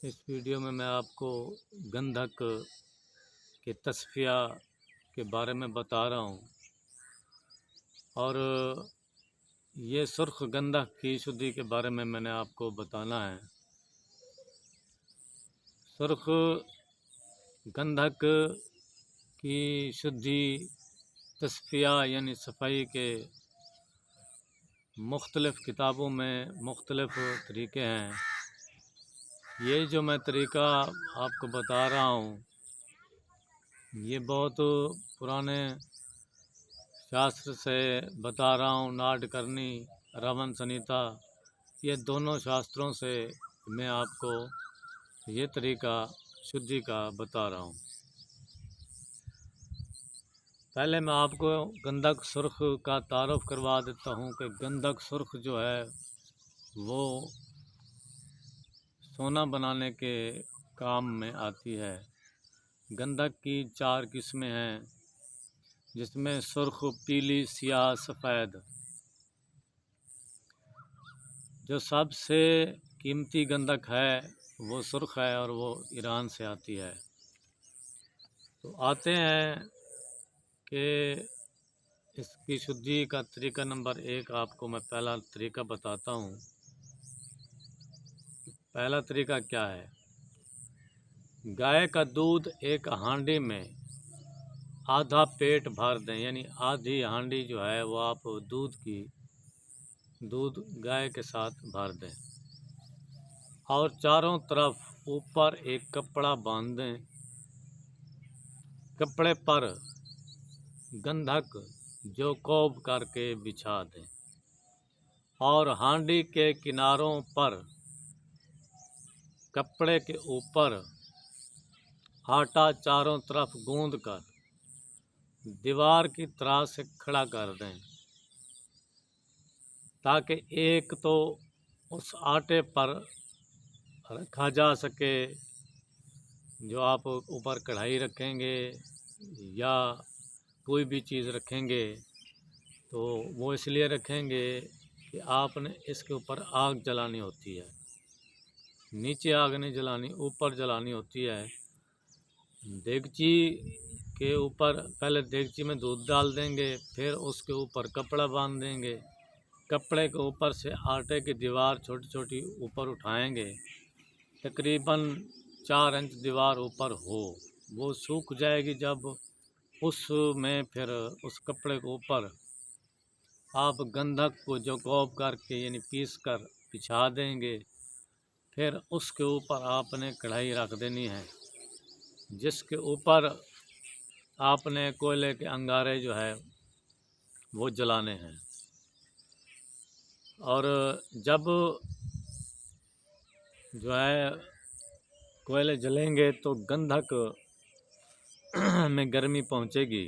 इस वीडियो में मैं आपको गंधक के तस्फिया के बारे में बता रहा हूँ और ये सुर्ख गंधक की शुद्धि के बारे में मैंने आपको बताना है। सुर्ख गंधक की शुद्धि तस्फिया यानी सफाई के मुख्तलिफ़ किताबों में मुख्तलिफ़ तरीक़े हैं। ये जो मैं तरीक़ा आपको बता रहा हूँ ये बहुत पुराने शास्त्र से बता रहा हूँ। नाटकर्णी, रमन संहिता, ये दोनों शास्त्रों से मैं आपको ये तरीक़ा शुद्धि का बता रहा हूँ। पहले मैं आपको गंधक सुर्ख का तारुफ़ करवा देता हूँ कि गंधक सुर्ख जो है वो सोना बनाने के काम में आती है। गंधक की 4 किस्में हैं, जिसमें सुर्ख, पीली, सियाह, सफ़ेद। जो सबसे कीमती गंधक है वो सुर्ख है और वो ईरान से आती है। तो आते हैं कि इसकी शुद्धि का तरीका नंबर 1 आपको मैं पहला तरीका बताता हूँ। पहला तरीका क्या है? गाय का दूध एक हांडी में आधा पेट भर दें, यानी आधी हांडी जो है वो आप दूध गाय के साथ भर दें और चारों तरफ ऊपर एक कपड़ा बांध दें। कपड़े पर गंधक जो कोब करके बिछा दें और हांडी के किनारों पर कपड़े के ऊपर आटा चारों तरफ गूंद कर दीवार की तरह से खड़ा कर दें, ताकि एक तो उस आटे पर रखा जा सके। जो आप ऊपर कढ़ाई रखेंगे या कोई भी चीज़ रखेंगे तो वो इसलिए रखेंगे कि आपने इसके ऊपर आग जलानी होती है। नीचे आग नहीं जलानी, ऊपर जलानी होती है। देगची के ऊपर पहले देगची में दूध डाल देंगे, फिर उसके ऊपर कपड़ा बांध देंगे। कपड़े के ऊपर से आटे की दीवार छोटी छोटी ऊपर उठाएंगे, तकरीबन 4 इंच दीवार ऊपर हो। वो सूख जाएगी जब, उसमें फिर उस कपड़े के ऊपर आप गंधक को जो कोब करके यानी पीस कर बिछा देंगे। फिर उसके ऊपर आपने कढ़ाई रख देनी है, जिसके ऊपर आपने कोयले के अंगारे जो है वो जलाने हैं। और जब जो है कोयले जलेंगे तो गंधक में गर्मी पहुंचेगी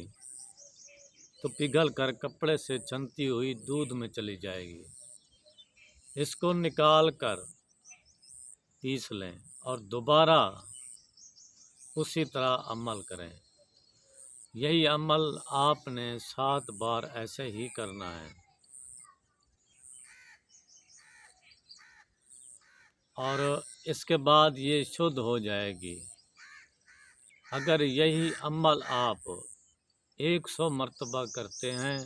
तो पिघल कर कपड़े से छनती हुई दूध में चली जाएगी। इसको निकाल कर पीस लें और दोबारा उसी तरह अमल करें। यही अमल आपने 7 बार ऐसे ही करना है और इसके बाद ये शुद्ध हो जाएगी। अगर यही अमल आप 100 मरतबा करते हैं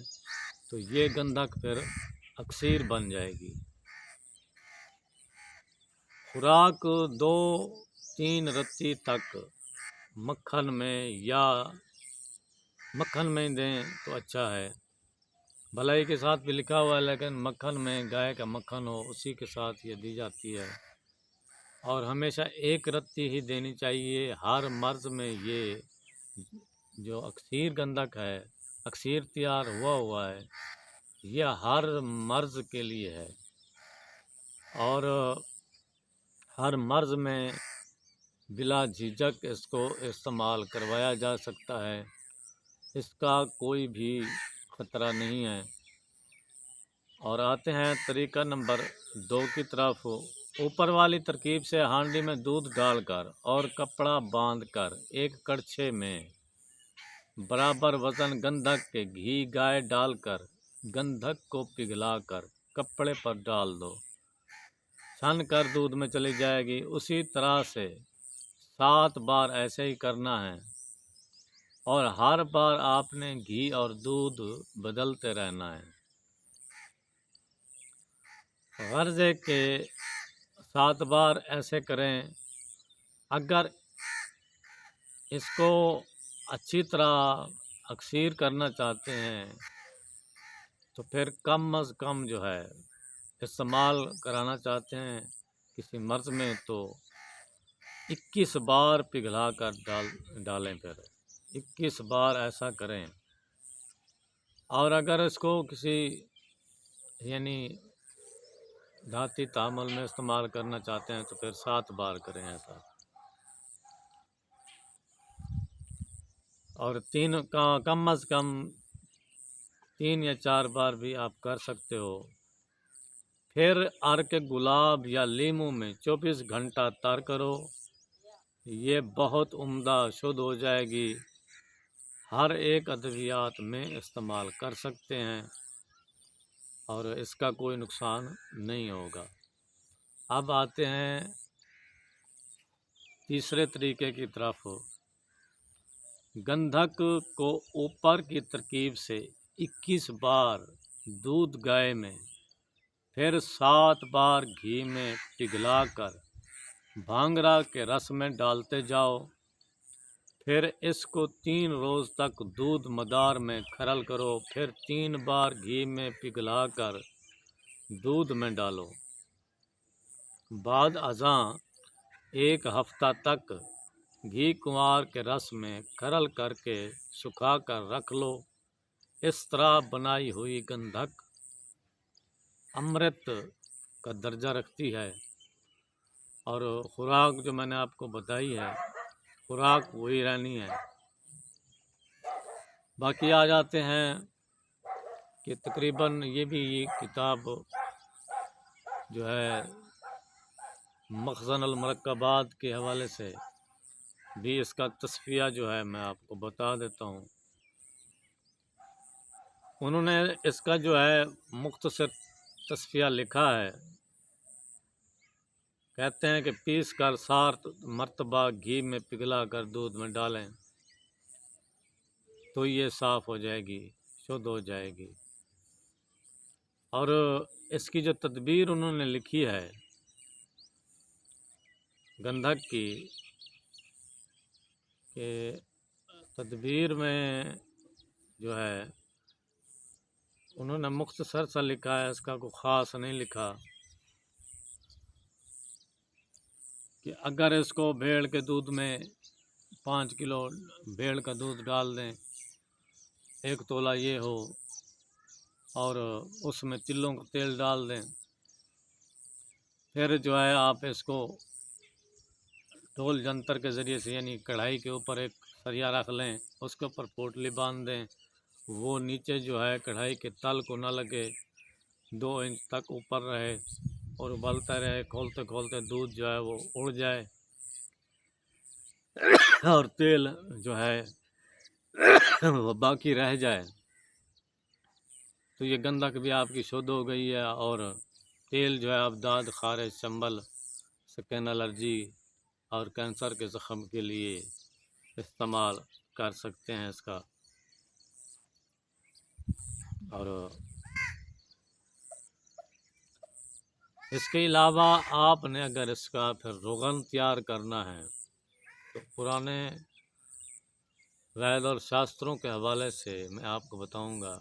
तो ये गंधक फिर अक्सीर बन जाएगी। खुराक 2-3 रत्ती तक मक्खन में दें तो अच्छा है। भलाई के साथ भी लिखा हुआ है, लेकिन मक्खन में गाय का मक्खन हो उसी के साथ ये दी जाती है। और हमेशा 1 रत्ती ही देनी चाहिए। हर मर्ज़ में ये जो अक्सीर गंधक है, अक्सीर तैयार हुआ है, यह हर मर्ज़ के लिए है और हर मर्ज़ में बिला झिझक इसको इस्तेमाल करवाया जा सकता है। इसका कोई भी ख़तरा नहीं है। और आते हैं तरीका नंबर 2 की तरफ। ऊपर वाली तरकीब से हांडी में दूध डालकर और कपड़ा बांधकर एक कड़छे में बराबर वज़न गंधक के घी गाय डालकर गंधक को पिघलाकर कपड़े पर डाल दो। छन कर दूध में चली जाएगी। उसी तरह से 7 बार ऐसे ही करना है और हर बार आपने घी और दूध बदलते रहना है। गर्ज है कि 7 बार ऐसे करें। अगर इसको अच्छी तरह अक्सीर करना चाहते हैं तो फिर कम अज़ कम जो है इस्तेमाल कराना चाहते हैं किसी मर्ज़ में तो 21 बार पिघला कर डालें। फिर 21 बार ऐसा करें। और अगर इसको किसी यानी धाती तामल में इस्तेमाल करना चाहते हैं तो फिर 7 बार करें ऐसा। और कम अज़ कम 3 या 4 बार भी आप कर सकते हो। फिर अर्क गुलाब या लीमू में 24 घंटा तर करो। ये बहुत उम्दा शुद्ध हो जाएगी। हर एक अद्वियात में इस्तेमाल कर सकते हैं और इसका कोई नुकसान नहीं होगा। अब आते हैं तीसरे तरीके की तरफ। गंधक को ऊपर की तरकीब से 21 बार दूध गाय में, फिर 7 बार घी में पिघलाकर भांगड़ा के रस में डालते जाओ। फिर इसको 3 रोज़ तक दूध मदार में खरल करो। फिर 3 बार घी में पिघलाकर दूध में डालो। बाद अज़ां 1 हफ्ता तक घी कुंवार के रस में खरल करके सुखा कर रख लो। इस तरह बनाई हुई गंधक अमृत का दर्जा रखती है और खुराक जो मैंने आपको बताई है खुराक वही रहनी है। बाकी आ जाते हैं कि तकरीबन ये किताब जो है मखज़न अल मुरक्कबात के हवाले से भी इसका तस्फ़िया जो है मैं आपको बता देता हूँ। उन्होंने इसका जो है मुख्तसर तस्फ़िया लिखा है। कहते हैं कि पीस कर 7 मरतबा घी में पिघला कर दूध में डालें तो ये साफ़ हो जाएगी, शुद्ध हो जाएगी। और इसकी जो तदबीर उन्होंने लिखी है गंधक की, कि तदबीर में जो है उन्होंने मुख्तसर सा लिखा है, इसका कोई ख़ास नहीं लिखा। कि अगर इसको भेड़ के दूध में 5 किलो भेड़ का दूध डाल दें, 1 तोला ये हो, और उसमें तिलों का तेल डाल दें, फिर जो है आप इसको ढोल जंतर के ज़रिए से यानी कढ़ाई के ऊपर एक सरिया रख लें, उसके ऊपर पोटली बांध दें, वो नीचे जो है कढ़ाई के तल को ना लगे, 2 इंच तक ऊपर रहे और उबलता रहे। खोलते खोलते दूध जो है वो उड़ जाए और तेल जो है वो बाकी रह जाए तो ये गंधक भी आपकी शुद्ध हो गई है। और तेल जो है आप दाद, खारिश, चंबल, स्किन एलर्जी और कैंसर के ज़ख्म के लिए इस्तेमाल कर सकते हैं इसका। और इसके अलावा आपने अगर इसका फिर रोगन तैयार करना है तो पुराने वैद और शास्त्रों के हवाले से मैं आपको बताऊंगा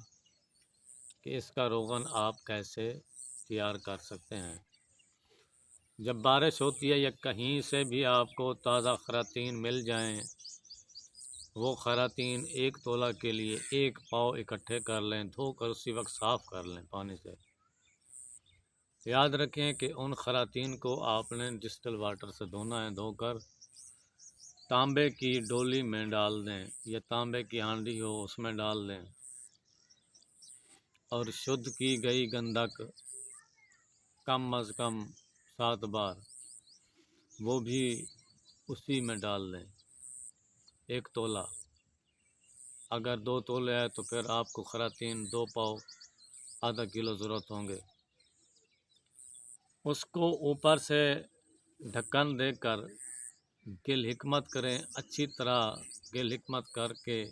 कि इसका रोगन आप कैसे तैयार कर सकते हैं। जब बारिश होती है या कहीं से भी आपको ताज़ा खरातीन मिल जाएं, वो खरातीन 1 तोला के लिए 1 पाव इकट्ठे कर लें, धोकर उसी वक्त साफ़ कर लें पानी से। याद रखें कि उन खरातीन को आपने डिस्टिल वाटर से धोना है। धोकर तांबे की डोली में डाल दें या तांबे की हांडी हो उसमें डाल दें और शुद्ध की गई गंधक कम अज़ कम 7 बार वो भी उसी में डाल दें। 1 तोला, अगर 2 तोले है तो फिर आपको खरातीन 2 पाव, आधा किलो ज़रूरत होंगे। उसको ऊपर से ढक्कन देकर गिल हिकमत करें, अच्छी तरह गिल हिकमत करके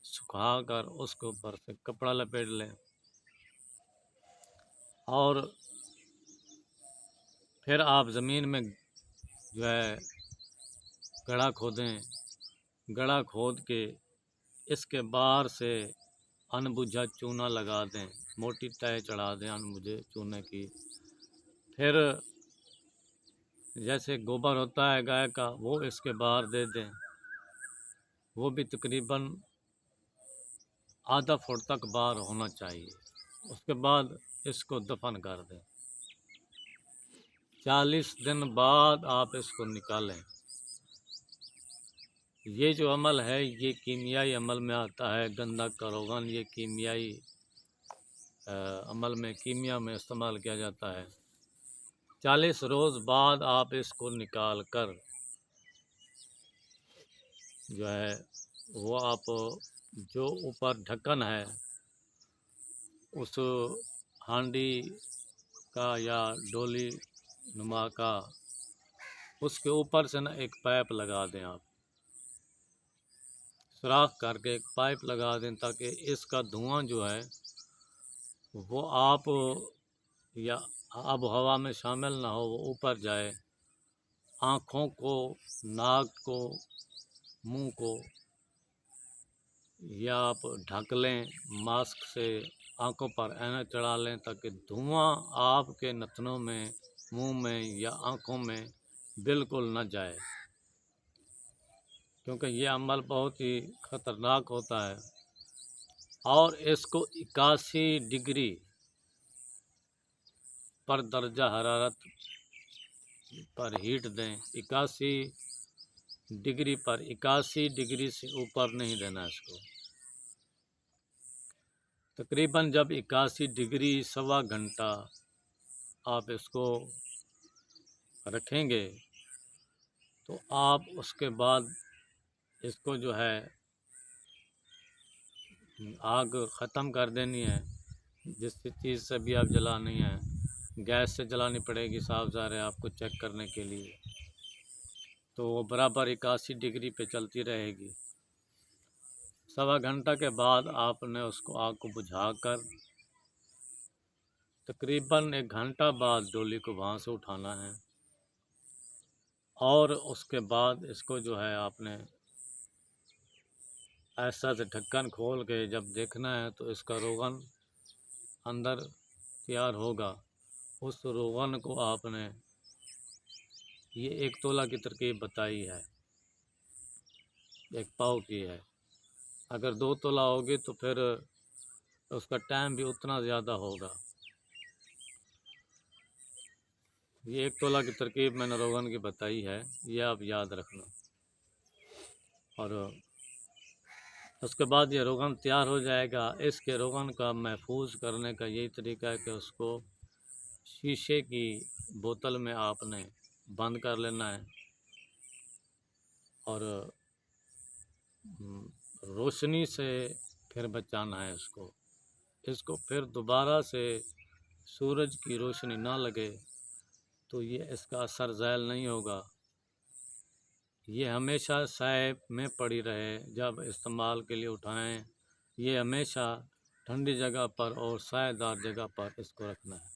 सुखा कर उसके ऊपर से कपड़ा लपेट लें और फिर आप ज़मीन में जो है गड्ढा खोदें। गड्ढा खोद के इसके बाहर से अनबुझा चूना लगा दें, मोटी तय चढ़ा दें अनबुझे चूने की। फिर जैसे गोबर होता है गाय का, वो इसके बाहर दे दें, वो भी तकरीबन आधा फुट तक बाहर होना चाहिए। उसके बाद इसको दफन कर दें। 40 दिन बाद आप इसको निकालें। ये जो अमल है ये कीमियाई अमल में आता है। गंधक का रोगन ये कीमियाई अमल में कीमिया में इस्तेमाल किया जाता है। 40 रोज़ बाद आप इसको निकाल कर जो है वो आप जो ऊपर ढक्कन है उस हांडी का या डोली नुमा का, उसके ऊपर से ना एक पाइप लगा दें। आप सुराख करके एक पाइप लगा दें ताकि इसका धुआं जो है वो आप या आब हवा में शामिल ना हो, वो ऊपर जाए। आँखों को, नाक को, मुंह को या आप ढक लें मास्क से, आँखों पर ऐनक चढ़ा लें ताकि धुआं आपके नथनों में, मुंह में या आँखों में बिल्कुल न जाए, क्योंकि ये अमल बहुत ही ख़तरनाक होता है। और इसको 81 डिग्री पर दर्जा हरारत पर हीट दें। 81 डिग्री पर, 81 डिग्री से ऊपर नहीं देना इसको। तकरीबन जब 81 डिग्री 1.25 घंटा आप इसको रखेंगे तो आप उसके बाद इसको जो है आग ख़त्म कर देनी है। जिस चीज़ से भी आप जलानी है, गैस से जलानी पड़ेगी, साफ ज़ाहिर है आपको चेक करने के लिए। तो वो बराबर 81 डिग्री पे चलती रहेगी। 1.25 घंटा के बाद आपने उसको आग को बुझाकर तकरीबन 1 घंटा बाद डोली को वहाँ से उठाना है। और उसके बाद इसको जो है आपने ऐसा से ढक्कन खोल के जब देखना है तो इसका रोगन अंदर तैयार होगा। उस रोगन को आपने, ये 1 तोला की तरकीब बताई है, 1 पाव की है। अगर 2 तोला होगी तो फिर उसका टाइम भी उतना ज़्यादा होगा। ये 1 तोला की तरकीब मैंने रोगन की बताई है, ये आप याद रखना। और उसके बाद ये रोगन तैयार हो जाएगा। इसके रोगन का महफूज करने का यही तरीका है कि उसको शीशे की बोतल में आपने बंद कर लेना है और रोशनी से फिर बचाना है इसको फिर दोबारा से सूरज की रोशनी ना लगे तो ये इसका असर ज़ायल नहीं होगा। ये हमेशा साए में पड़ी रहे, जब इस्तेमाल के लिए उठाएं। ये हमेशा ठंडी जगह पर और साएदार जगह पर इसको रखना है।